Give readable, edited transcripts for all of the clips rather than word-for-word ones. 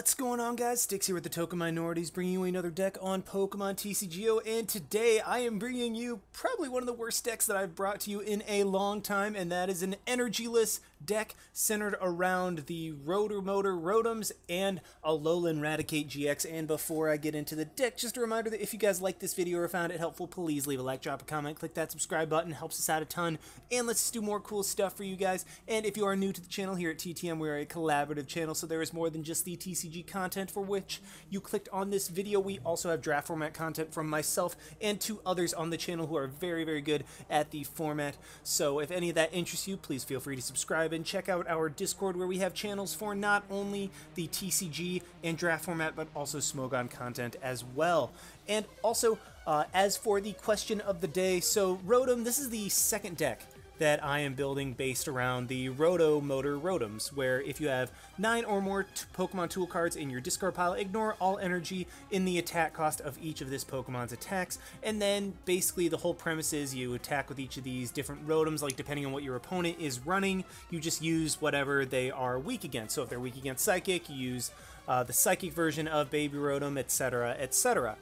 What's going on, guys? Sticks here with the Token Minorities, bringing you another deck on Pokemon TCGO, and today I am bringing you probably one of the worst decks that I've brought to you in a long time, and that is an energyless deck centered around the Rotomotor Rotoms and Alolan Raticate GX. And before I get into the deck, just a reminder that if you guys like this video or found it helpful, please leave a like, drop a comment, click that subscribe button, helps us out a ton, and let's do more cool stuff for you guys. And if you are new to the channel here at TTM, we are a collaborative channel, so there is more than just the TCG content for which you clicked on this video. We also have draft format content from myself and two others on the channel who are very, very good at the format. So if any of that interests you, please feel free to subscribe and check out our Discord, where we have channels for not only the TCG and draft format, but also Smogon content as well. And also, as for the question of the day, so Rotom, this is the second deck that I am building based around the Rotomotor Rotoms, where if you have 9 or more Pokemon tool cards in your discard pile, ignore all energy in the attack cost of each of this Pokemon's attacks, and then basically the whole premise is you attack with each of these different Rotoms, like depending on what your opponent is running, you just use whatever they are weak against. So if they're weak against Psychic, you use the Psychic version of Baby Rotom, etc., etc.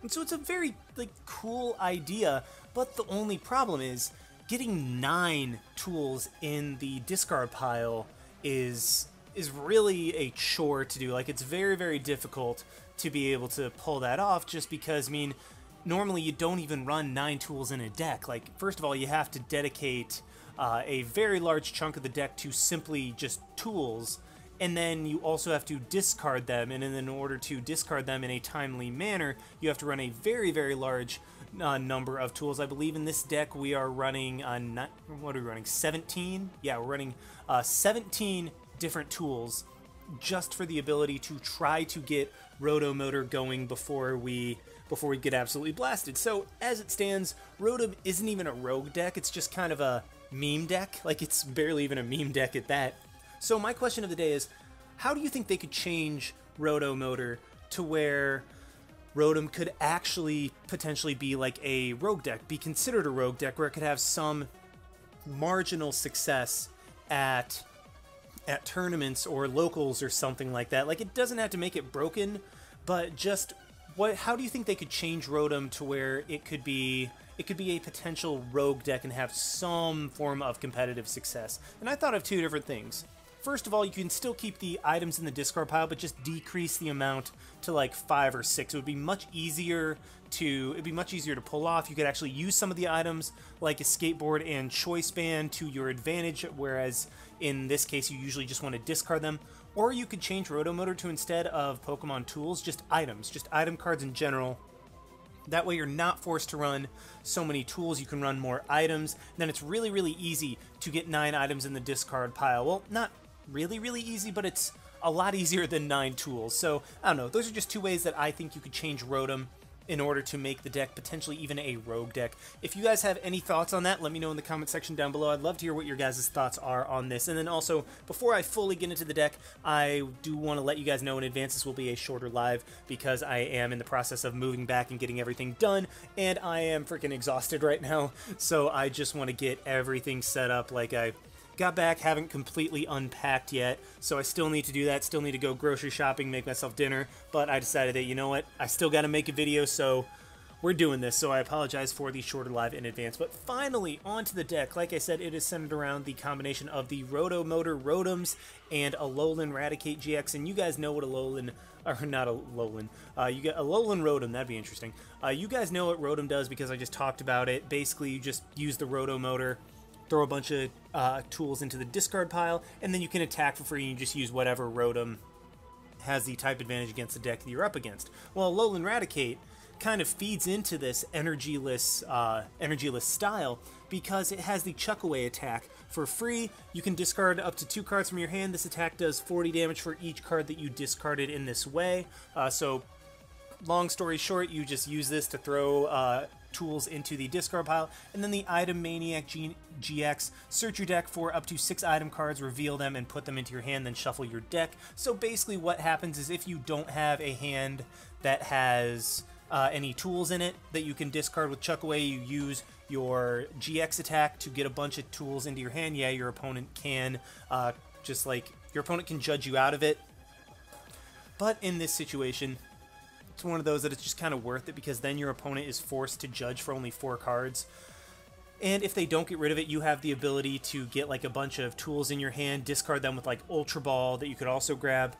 And so it's a very cool idea, but the only problem is getting 9 tools in the discard pile is really a chore to do. Like, it's very, very difficult to be able to pull that off, just because, I mean, normally you don't even run 9 tools in a deck. Like, first of all, you have to dedicate a very large chunk of the deck to simply just tools, and then you also have to discard them, and in order to discard them in a timely manner, you have to run a very, very large number of tools. I believe in this deck we are running, what are we running, 17? Yeah, we're running 17 different tools just for the ability to try to get Rotomotor going before we get absolutely blasted. So as it stands, Rotom isn't even a rogue deck, it's just kind of a meme deck. Like, it's barely even a meme deck at that. So my question of the day is, how do you think they could change Rotomotor to where Rotom could actually potentially be like a rogue deck, be considered a rogue deck, where it could have some marginal success at tournaments or locals or something like that? Like, it doesn't have to make it broken, but just how do you think they could change Rotom to where it could be a potential rogue deck and have some form of competitive success? And I thought of 2 different things. First of all, you can still keep the items in the discard pile, but just decrease the amount to like 5 or 6. It would be much easier to pull off. You could actually use some of the items like Escape Board and Choice Band to your advantage, whereas in this case you usually just want to discard them. Or you could change Rotomotor to, instead of Pokemon tools, just items, just item cards in general. That way you're not forced to run so many tools, you can run more items. Then it's really, really easy to get 9 items in the discard pile. Well, not really, really easy, but it's a lot easier than 9 tools. So, I don't know, those are just 2 ways that I think you could change Rotom in order to make the deck potentially even a rogue deck. If you guys have any thoughts on that, let me know in the comment section down below. I'd love to hear what your guys' thoughts are on this. And then also, before I fully get into the deck, I do want to let you guys know in advance this will be a shorter live, because I am in the process of moving back and getting everything done, and I am freaking exhausted right now, so I just want to get everything set up. Like, I got back, haven't completely unpacked yet, so I still need to do that, still need to go grocery shopping, make myself dinner, but I decided that, you know what, I still got to make a video, so we're doing this, so I apologize for the shorter live in advance. But finally, onto the deck. Like I said, it is centered around the combination of the Rotomotor Rotoms and Alolan Raticate GX, and you guys know what Alolan Rotom, that'd be interesting. You guys know what Rotom does because I just talked about it. Basically, you just use the Rotomotor, throw a bunch of tools into the discard pile, and then you can attack for free, and you just use whatever Rotom has the type advantage against the deck that you're up against. Well, Alolan Raticate kind of feeds into this energyless style, because it has the Chuck Away attack. For free, you can discard up to 2 cards from your hand. This attack does 40 damage for each card that you discarded in this way. So, long story short, you just use this to throw tools into the discard pile. And then the Item Maniac GX, search your deck for up to 6 item cards, reveal them, and put them into your hand, then shuffle your deck. So basically what happens is, if you don't have a hand that has any tools in it that you can discard with Chuck Away, you use your GX attack to get a bunch of tools into your hand. Yeah, your opponent can your opponent can judge you out of it. But in this situation, it's one of those that it's just kind of worth it, because then your opponent is forced to judge for only 4 cards. And if they don't get rid of it, you have the ability to get like a bunch of tools in your hand, discard them with like Ultra Ball that you could also grab,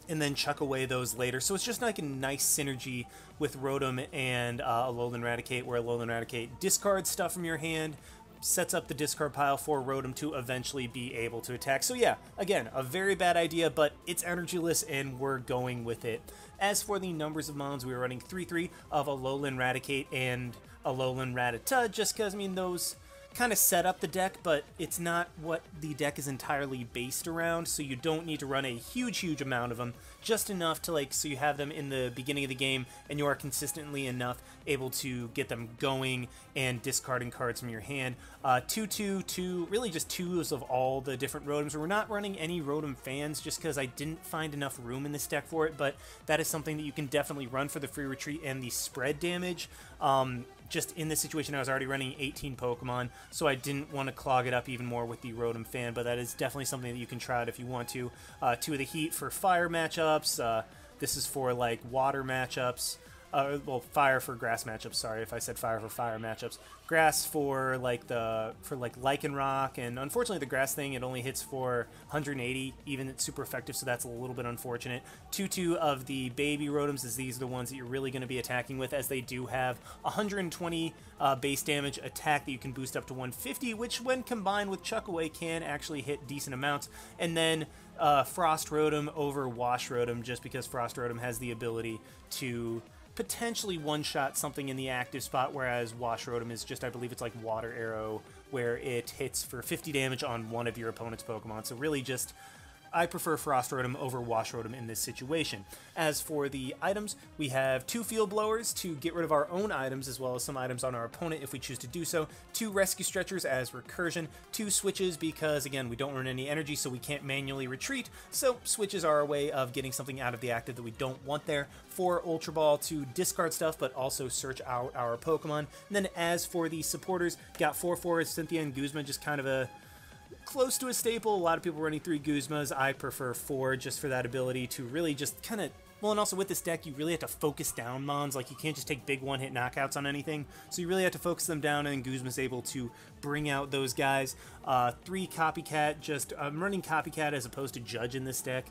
and then chuck away those later. So it's just like a nice synergy with Rotom and Alolan Raticate, where Alolan Raticate discards stuff from your hand, sets up the discard pile for Rotom to eventually be able to attack. So yeah, again, a very bad idea, but it's energyless and we're going with it. As for the numbers of mons, we were running 3-3 of Alolan Raticate and Alolan Rattata, just because, I mean, those kind of set up the deck, but it's not what the deck is entirely based around, so you don't need to run a huge amount of them, just enough to, like, so you have them in the beginning of the game, and you are consistently enough able to get them going and discarding cards from your hand. 2-2, really just 2s of all the different Rotoms. We're not running any Rotom fans, just because I didn't find enough room in this deck for it, but that is something that you can definitely run for the free retreat and the spread damage. Just in this situation, I was already running 18 Pokemon, so I didn't want to clog it up even more with the Rotom fan, but that is definitely something that you can try out if you want to. 2 of the Heat for fire matchups. This is for, like, water matchups. Well, fire for grass matchups. Sorry if I said fire for fire matchups. Grass for like Lycanroc, and unfortunately the grass thing, it only hits for 180, even it's super effective, so that's a little bit unfortunate. 2-2 of the baby Rotoms, as these are the ones that you're really going to be attacking with, as they do have 120 base damage attack that you can boost up to 150, which when combined with Chuck Away can actually hit decent amounts. And then Frost Rotom over Wash Rotom, just because Frost Rotom has the ability to potentially one-shot something in the active spot, whereas Wash Rotom is just, I believe it's like Water Arrow, where it hits for 50 damage on one of your opponent's Pokemon. So really just, I prefer Frost Rotom over Wash Rotom in this situation. As for the items, we have 2 Field Blowers to get rid of our own items, as well as some items on our opponent if we choose to do so, 2 Rescue Stretchers as recursion, 2 Switches because, again, we don't run any energy, so we can't manually retreat, so Switches are a way of getting something out of the active that we don't want there, 4 Ultra Ball to discard stuff, but also search out our Pokemon. And then as for the supporters, got 4 Cynthia and Guzma, just kind of a close to a staple. A lot of people running 3 Guzmas. I prefer 4 just for that ability to really just kind of, well, and also with this deck, you really have to focus down mons. Like, you can't just take big one-hit knockouts on anything, so you really have to focus them down, and Guzma's able to bring out those guys. 3 Copycat, just, I'm running Copycat as opposed to Judge in this deck,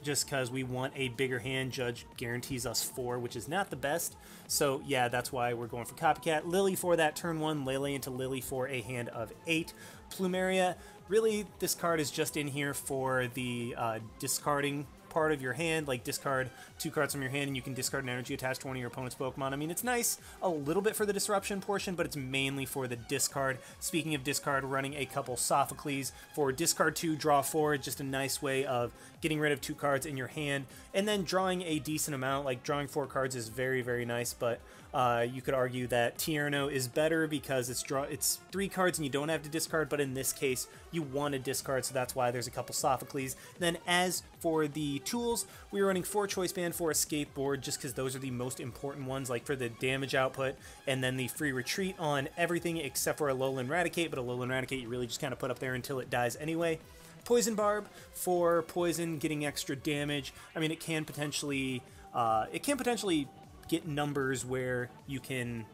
just because we want a bigger hand. Judge guarantees us 4, which is not the best, so yeah, that's why we're going for Copycat. Lillie for that turn 1, Lele into Lillie for a hand of 8. Plumeria, really, this card is just in here for the discarding part of your hand, like discard 2 cards from your hand and you can discard an energy attached to one of your opponent's Pokemon. I mean, it's nice a little bit for the disruption portion, but it's mainly for the discard. Speaking of discard, running a couple Sophocles for discard 2, draw 4, just a nice way of getting rid of 2 cards in your hand, and then drawing a decent amount. Like, drawing 4 cards is very nice, but you could argue that Tierno is better because it's 3 cards and you don't have to discard, but in this case, you want to discard, so that's why there's a couple Sophocles. Then as for the tools, we were running 4 Choice Band for Escape Board, just because those are the most important ones, like for the damage output, and then the free retreat on everything except for Alolan Raticate, but Alolan Raticate you really just kind of put up there until it dies anyway. Poison Barb for poison, getting extra damage. I mean, it can potentially get numbers where you can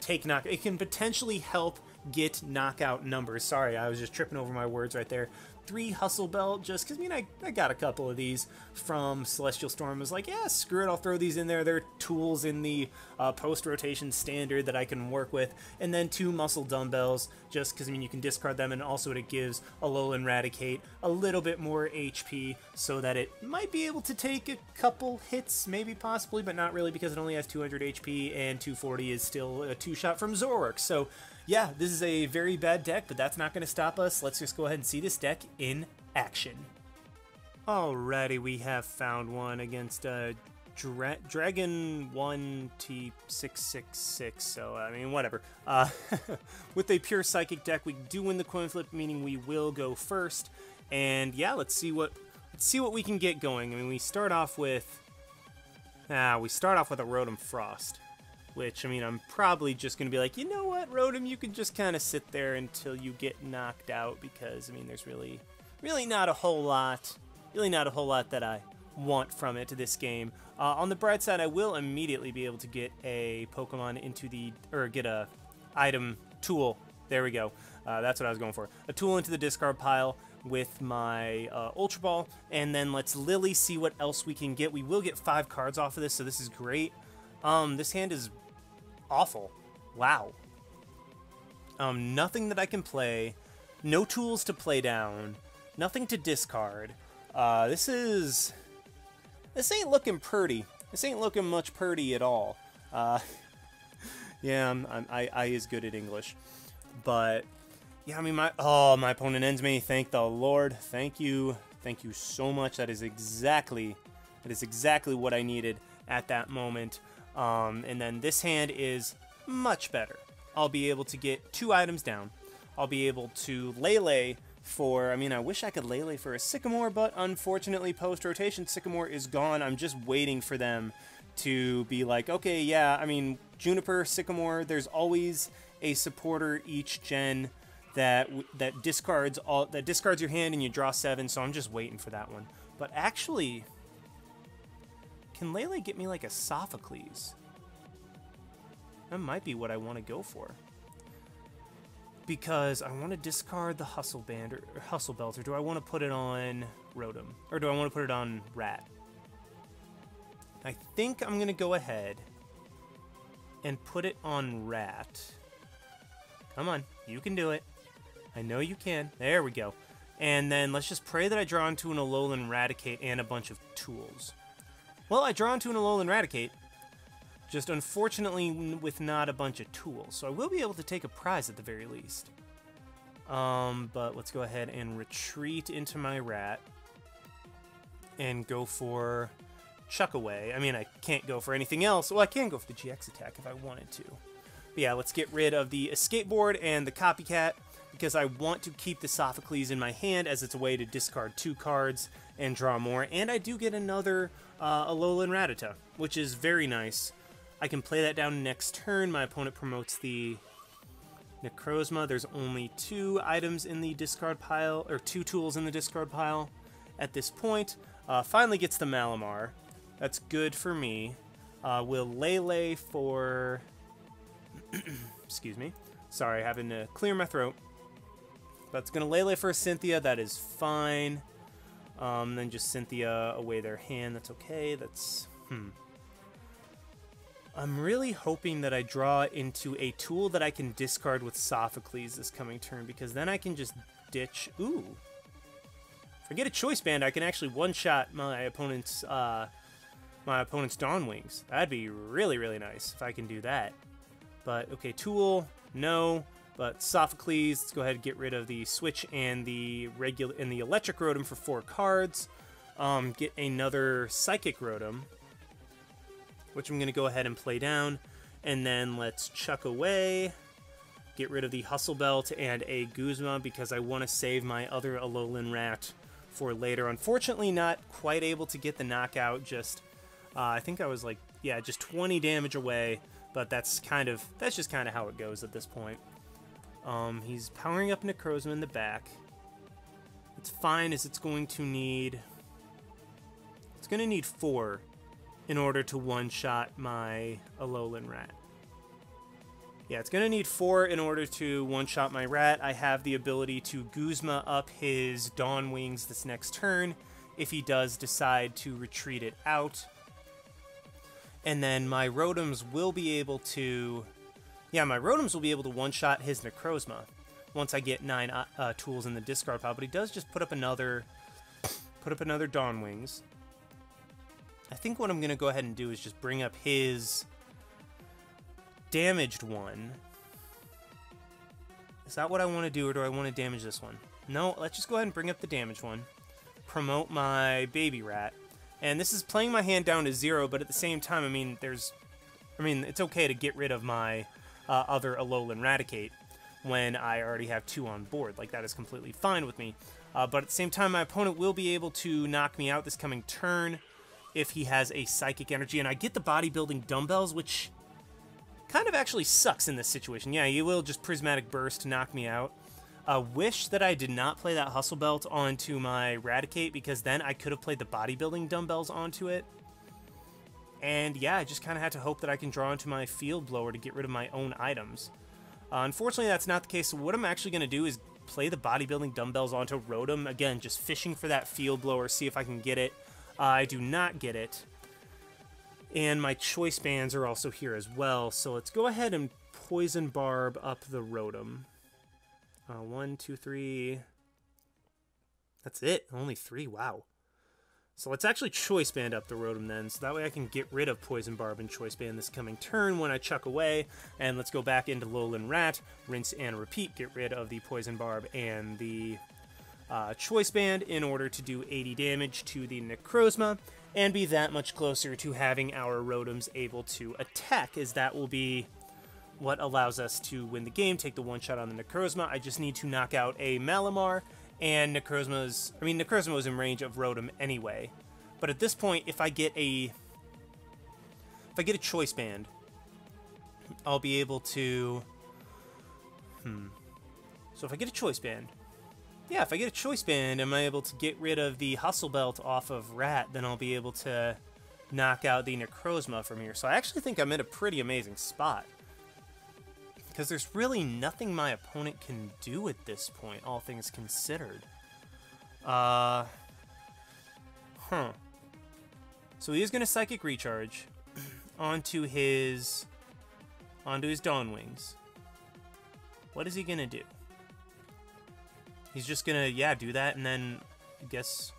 take knock. It can potentially help get knockout numbers. Sorry, I was just tripping over my words right there. 3 Hustle Belt, just because, I mean, I got a couple of these from Celestial Storm. I was like, yeah, screw it, I'll throw these in there. They're tools in the post-rotation standard that I can work with. And then 2 Muscle Dumbbells, just because, I mean, you can discard them, and also it gives Alolan Raticate a little bit more HP so that it might be able to take a couple hits, maybe possibly, but not really, because it only has 200 HP, and 240 is still a 2-shot from Zoroark. So yeah, this is a very bad deck, but that's not going to stop us. Let's just go ahead and see this deck in action. Alrighty, we have found one against Dragon 1 T666, so I mean, whatever. With a pure Psychic deck, we do win the coin flip, meaning we will go first. And yeah, let's see what we can get going. I mean, we start off with a Rotom Frost, which, I mean, I'm probably just going to be like, you know what, Rotom, you can just kind of sit there until you get knocked out, because, I mean, there's really not a whole lot that I want from it this game. On the bright side, I will immediately be able to get a Pokemon into the, or get a item tool. There we go. That's what I was going for. A tool into the discard pile with my Ultra Ball, and then let's Lillie see what else we can get. We will get 5 cards off of this, so this is great. This hand is awful. Wow. Nothing that I can play. No tools to play down. Nothing to discard. This ain't looking pretty. This ain't looking much pretty at all. Yeah, I is good at English. But, yeah, I mean, my opponent ends me. Thank the Lord. Thank you. Thank you so much. That is exactly what I needed at that moment. And then this hand is much better. I'll be able to get 2 items down. I'll be able to Lele for, I mean, I wish I could Lele for a Sycamore, but unfortunately post-rotation Sycamore is gone. I'm just waiting for them to be like, okay, yeah, I mean, Juniper, Sycamore, there's always a supporter each gen that discards your hand and you draw 7, so I'm just waiting for that one. But actually, can Lele get me like a Sophocles? That might be what I want to go for. Because I want to discard the Hustle Band or Hustle Belt, or do I want to put it on Rotom? Or do I want to put it on Rat? I think I'm going to go ahead and put it on Rat. Come on, you can do it. I know you can. There we go. And then let's just pray that I draw into an Alolan Raticate and a bunch of tools. Well, I draw into an Alolan Raticate, just unfortunately with not a bunch of tools. So I will be able to take a prize at the very least. But let's go ahead and retreat into my Rat and go for Chuck Away. I mean, I can't go for anything else. Well, I can go for the GX attack if I wanted to. But yeah, let's get rid of the Escape Board and the Copycat because I want to keep the Sophocles in my hand as it's a way to discard 2 cards and draw more. And I do get another Alolan Rattata, which is very nice. I can play that down next turn. My opponent promotes the Necrozma. There's only 2 items in the discard pile, or 2 tools in the discard pile at this point. Finally gets the Malamar. That's good for me. We'll Lele for... Excuse me. Sorry, having to clear my throat. But it's going to Lele for Cynthia. That is fine. Then just Cynthia away their hand. That's okay. That's... I'm really hoping that I draw into a tool that I can discard with Sophocles this coming turn, because then I can just ditch... Ooh. If I get a Choice Band, I can actually one-shot my opponent's Dawn Wings. That'd be really, really nice if I can do that. But, okay, tool, no. But Sophocles, let's go ahead and get rid of the Switch and the Electric Rotom for 4 cards. Get another Psychic Rotom, which I'm going to go ahead and play down. And then let's Chuck Away, get rid of the Hustle Belt and a Guzma because I want to save my other Alolan Rat for later. Unfortunately, not quite able to get the knockout. Just, I think I was like, yeah, just 20 damage away. But that's just kind of how it goes at this point. He's powering up Necrozma in the back. It's fine as it's going to need 4 in order to one-shot my Alolan Rat. Yeah, it's going to need 4 in order to one-shot my Rat. I have the ability to Guzma up his Dawn Wings this next turn if he does decide to retreat it out. And then my Rotoms will be able to... Yeah, my Rotoms will be able to one-shot his Necrozma once I get 9 tools in the discard pile. But he does just put up another Dawn Wings. I think what I'm going to go ahead and do is just bring up his damaged one. Is that what I want to do, or do I want to damage this one? No, let's just go ahead and bring up the damaged one. Promote my Baby Rat. And this is playing my hand down to 0, but at the same time, I mean, it's okay to get rid of my other Alolan Raticate when I already have 2 on board. Like, that is completely fine with me. But at the same time, my opponent will be able to knock me out this coming turn if he has a Psychic Energy. And I get the Bodybuilding Dumbbells, which kind of actually sucks in this situation. Yeah, you will just Prismatic Burst to knock me out. Wish that I did not play that Hustle Belt onto my Raticate, because then I could have played the Bodybuilding Dumbbells onto it. And yeah, I just kind of had to hope that I can draw into my Field Blower to get rid of my own items. Unfortunately, that's not the case. So what I'm actually going to do is play the Bodybuilding Dumbbells onto Rotom. Again, just fishing for that Field Blower, see if I can get it. I do not get it. And my choice bands are also here as well. So let's go ahead and Poison Barb up the Rotom. 1, 2, 3. That's it. Only 3. Wow. So let's actually Choice Band up the Rotom then, so that way I can get rid of Poison Barb and Choice Band this coming turn when I chuck away. And let's go back into Alolan Rat, rinse and repeat, get rid of the Poison Barb and the Choice Band in order to do 80 damage to the Necrozma, and be that much closer to having our Rotoms able to attack, as that will be what allows us to win the game, take the one-shot on the Necrozma. I just need to knock out a Malamar, and Necrozma was in range of Rotom anyway. But at this point, if I get a Choice Band, I'll be able to... So if I get a Choice Band... Yeah, if I get a Choice Band, am I able to get rid of the Hustle Belt off of Rat, then I'll be able to knock out the Necrozma from here. So I actually think I'm in a pretty amazing spot, because there's really nothing my opponent can do at this point, all things considered. So he is going to Psychic Recharge onto his Dawn Wings. What is he going to do? He's just going to, yeah, do that and then, I guess,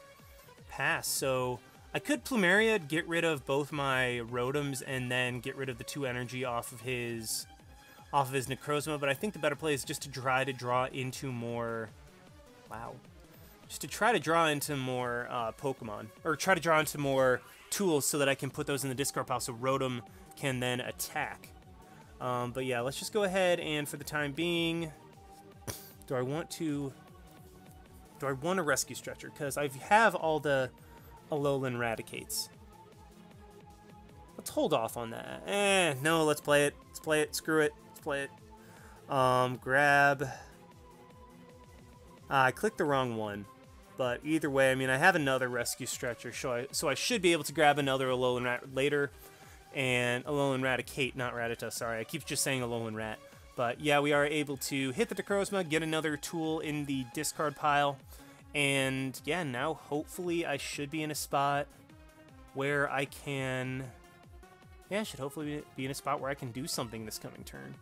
pass. So I could Plumeria, get rid of both my Rotoms, and then get rid of the 2 energy off of his Necrozma, but I think the better play is just to try to draw into more... Wow. Just to try to draw into more Pokemon, or try to draw into more tools so that I can put those in the discard pile so Rotom can then attack. But yeah, let's just go ahead and for the time being... Do I want a Rescue Stretcher? Because I have all the Alolan Raticates. Let's hold off on that. No, let's play it. Let's play it. Screw it. Let's play it. Grab... I clicked the wrong one. But either way, I mean, I have another Rescue Stretcher, so I should be able to grab another Alolan Rat later. And Alolan Raticate, not Rattata, sorry. I keep just saying Alolan Rat. But yeah, we are able to hit the Necrozma, get another tool in the discard pile. And yeah, now hopefully I should be in a spot where I can... Yeah, I should hopefully be in a spot where I can do something this coming turn.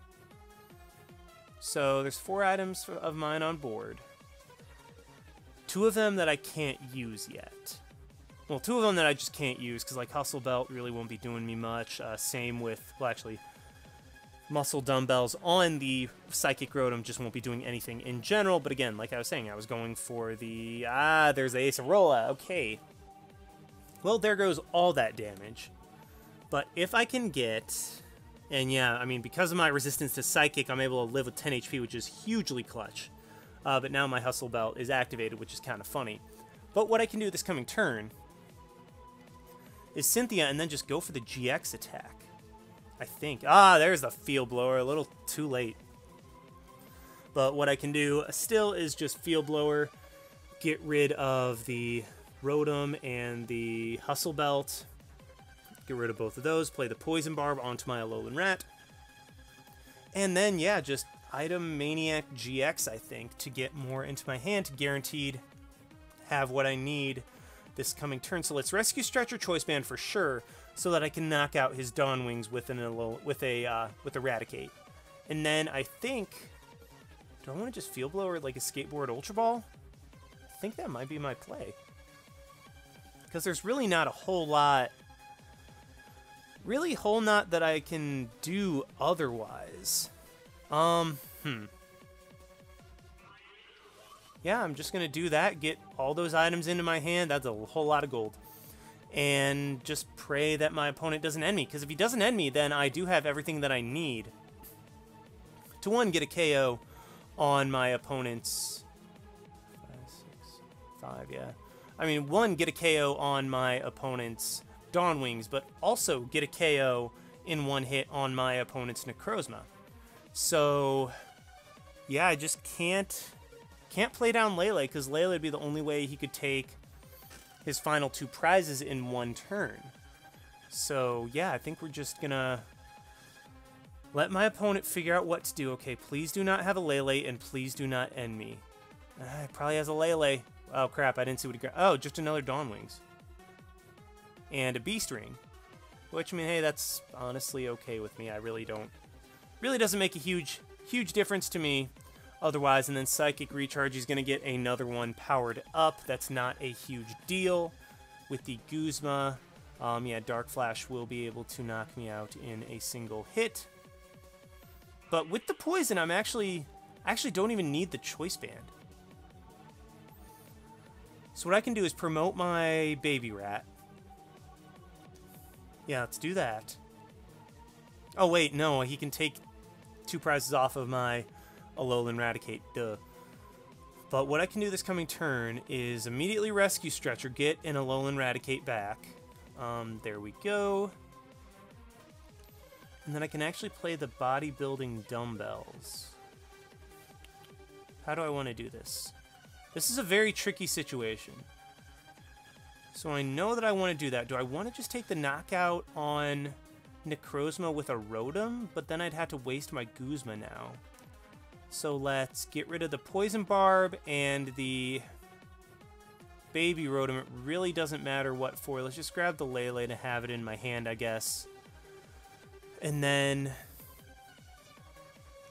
So there's 4 items of mine on board. 2 of them that I can't use yet. Well, 2 of them that I just can't use, because like Hustle Belt really won't be doing me much. Same with, well actually, Muscle Dumbbells on the Psychic Rotom just won't be doing anything in general. But again, like I was saying, I was going for the... there's the Acerola. Okay. Well, there goes all that damage. But if I can get... And yeah, I mean, because of my resistance to Psychic, I'm able to live with 10 HP, which is hugely clutch. But now my Hustle Belt is activated, which is kind of funny. But what I can do this coming turn is Cynthia and then just go for the GX attack. I think. There's the Field Blower. A little too late. But what I can do still is just Field Blower, get rid of the Rotom and the Hustle Belt. Get rid of both of those. Play the Poison Barb onto my Alolan Rat. And then, yeah, just Item Maniac GX, I think, to get more into my hand to guaranteed have what I need this coming turn. So let's Rescue Stretcher Choice Band for sure, so that I can knock out his Dawn Wings with a Raticate. And then I think, do I want to just Field Blower like a Escape Board Ultra Ball? I think that might be my play, because there's really not a whole lot, that I can do otherwise. Yeah, I'm just gonna do that, get all those items into my hand. That's a whole lot of gold. And just pray that my opponent doesn't end me, because if he doesn't end me, then I do have everything that I need to, 1, get a KO on my opponent's... 5, yeah. I mean, 1, get a KO on my opponent's Dawn Wings, but also get a KO in 1 hit on my opponent's Necrozma. So, yeah, I just can't can't play down Lele, because Lele would be the only way he could take his final 2 prizes in 1 turn. So, yeah, I think we're just gonna let my opponent figure out what to do. Okay, please do not have a Lele, and please do not end me. He probably has a Lele. Oh, crap, I didn't see what he got. Oh, just another Dawn Wings. And a Beast Ring. Which, I mean, hey, that's honestly okay with me. I really don't... Really doesn't make a huge difference to me otherwise. And then Psychic Recharge, he's going to get another one powered up. That's not a huge deal. With the Guzma, yeah, Dark Flash will be able to knock me out in a single hit. But with the Poison, I actually don't even need the Choice Band. So what I can do is promote my Baby Rat. Yeah, let's do that. Oh, wait, no, he can take 2 prizes off of my Alolan Raticate, duh. But what I can do this coming turn is immediately Rescue Stretcher, get an Alolan Raticate back. There we go. And then I can actually play the Bodybuilding Dumbbells. How do I want to do this? This is a very tricky situation. So I know that I want to do that. Do I want to just take the knockout on Necrozma with a Rotom? But then I'd have to waste my Guzma now. So let's get rid of the Poison Barb and the Baby Rotom. It really doesn't matter what for. Let's just grab the Lele to have it in my hand, I guess. And then...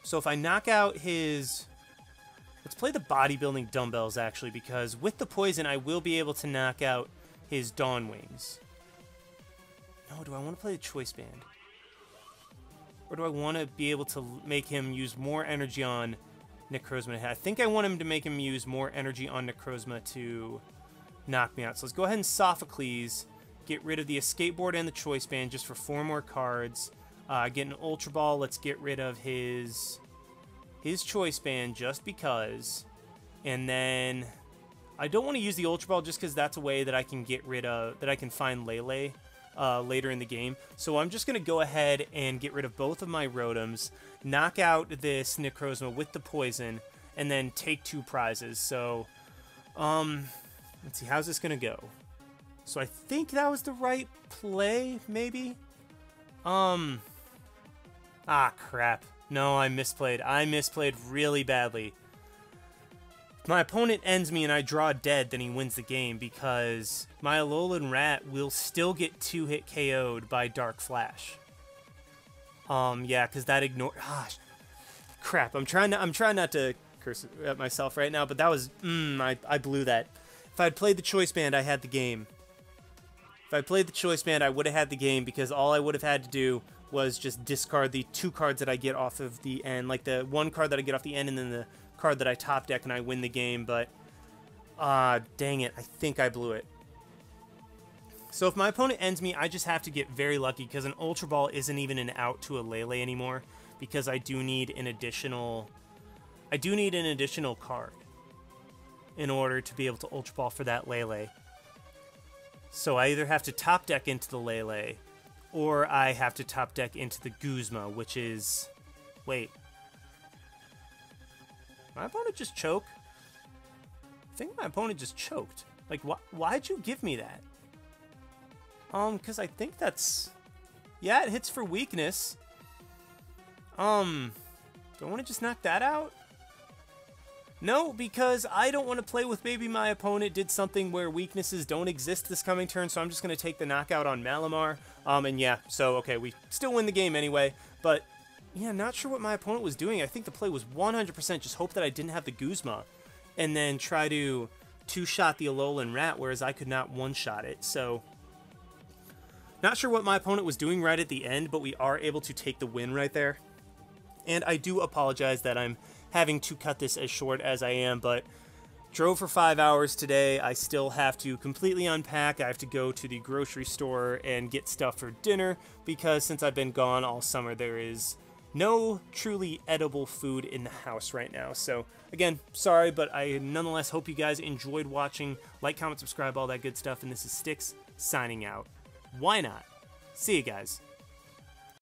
So if I knock out his... Let's play the Bodybuilding Dumbbells, actually, because with the Poison, I will be able to knock out his Dawn Wings. No, do I want to play the Choice Band? Or do I want to be able to make him use more energy on Necrozma? I think I want him to make him use more energy on Necrozma to knock me out. So let's go ahead and Sophocles, get rid of the Escape Board and the Choice Band just for 4 more cards. Get an Ultra Ball. Let's get rid of his Choice Band just because. And then I don't want to use the Ultra Ball just because that's a way that I can get rid of, that I can find Lele later in the game. So I'm just going to go ahead and get rid of both of my Rotoms, knock out this Necrozma with the Poison, and then take 2 prizes. So, let's see, how's this going to go? So I think that was the right play, maybe? Ah, crap. No, I misplayed. I misplayed really badly. If my opponent ends me and I draw dead, then he wins the game because my Alolan Rat will still get 2-hit KO'd by Dark Flash. Yeah, because that gosh, crap. I'm trying not to curse at myself right now, but that was I blew that. If I'd played the Choice Band, I had the game. If I played the Choice Band, I would have had the game because all I would have had to do was just discard the 2 cards that I get off of the end, like the 1 card that I get off the end and then the card that I top deck and I win the game, but dang it, I think I blew it. So if my opponent ends me, I just have to get very lucky because an Ultra Ball isn't even an out to a Lele anymore because I do need an additional card in order to be able to Ultra Ball for that Lele. So I either have to top deck into the Lele or I have to top deck into the Guzma, which is... Wait. My opponent just choke? I think my opponent just choked. Like, why'd you give me that? Because I think that's... Yeah, it hits for weakness. Do I want to just knock that out? No, because I don't want to play with maybe my opponent did something where weaknesses don't exist this coming turn, so I'm just going to take the knockout on Malamar. And yeah, so, okay, we still win the game anyway, but, yeah, not sure what my opponent was doing. I think the play was 100% just hope that I didn't have the Guzma, and then try to 2-shot the Alolan Rat, whereas I could not 1-shot it, so... Not sure what my opponent was doing right at the end, but we are able to take the win right there. And I do apologize that I'm having to cut this as short as I am, but drove for 5 hours today. I still have to completely unpack. I have to go to the grocery store and get stuff for dinner because since I've been gone all summer, there is no truly edible food in the house right now. So again, sorry, but I nonetheless hope you guys enjoyed watching. Like, comment, subscribe, all that good stuff. And this is Styx signing out. Why not? See you guys.